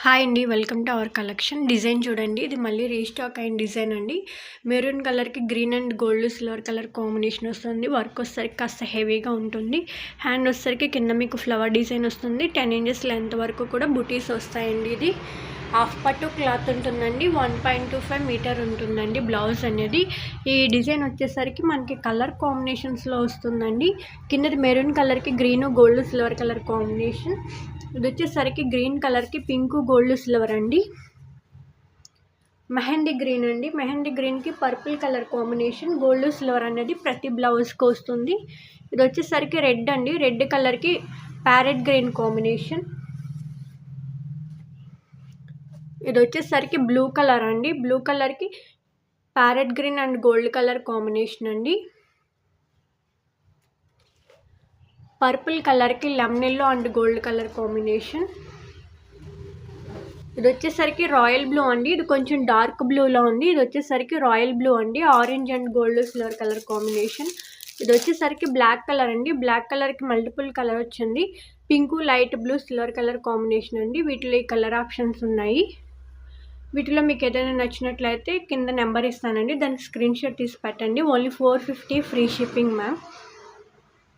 Hi అండి, welcome to our collection. Design చూడండి, ఇది మళ్ళీ రీస్టాక్ అయిన డిజైన్ అండి. మెరూన్ కలర్కి green and gold silver colour combination వస్తుంది. వర్క్ వచ్చేసరికి కాస్త హెవీగా ఉంటుంది. హ్యాండ్ వచ్చేసరికి కింద మీకు ఫ్లవర్ డిజైన్ వస్తుంది. 10 ఇంచెస్ లెంత్ వరకు కూడా బుటీస్ వస్తాయండి. ఇది హాఫ్ పట్టు క్లాత్ ఉంటుందండి. 1.25 మీటర్ ఉంటుందండి బ్లౌజ్ అనేది. ఈ డిజైన్ వచ్చేసరికి మనకి కలర్ కాంబినేషన్స్లో వస్తుందండి. కిందది మెరూన్ కలర్కి green gold silver colour combination. ఇది వచ్చేసరికి గ్రీన్ కలర్కి పింక్ గోల్డ్ సిల్వర్ అండి. మెహందీ గ్రీన్ అండి. మెహందీ గ్రీన్కి purple colour combination. Gold silver అనేది ప్రతి బ్లౌజ్కి వస్తుంది. ఇది వచ్చేసరికి రెడ్ అండి. రెడ్ కలర్కి ప్యారెట్ గ్రీన్ కాంబినేషన్. ఇది వచ్చేసరికి బ్లూ కలర్ అండి. బ్లూ కలర్కి parrot green and gold colour combination అండి. పర్పుల్ కలర్కి lemon yellow and gold colour combination. ఇది వచ్చేసరికి రాయల్ బ్లూ అండి. ఇది కొంచెం డార్క్ బ్లూలో ఉంది. ఇది వచ్చేసరికి రాయల్ బ్లూ అండి. Orange and gold silver colour combination. ఇది వచ్చేసరికి బ్లాక్ కలర్ అండి. బ్లాక్ కలర్కి మల్టిపుల్ కలర్ వచ్చింది. Pink light blue silver colour combination అండి. వీటిలో ఈ కలర్ ఆప్షన్స్ ఉన్నాయి. వీటిలో మీకు ఏదైనా నచ్చినట్లయితే కింద నెంబర్ ఇస్తానండి, దానికి స్క్రీన్ షాట్ తీసి పెట్టండి. Only 450 free shipping ma'am.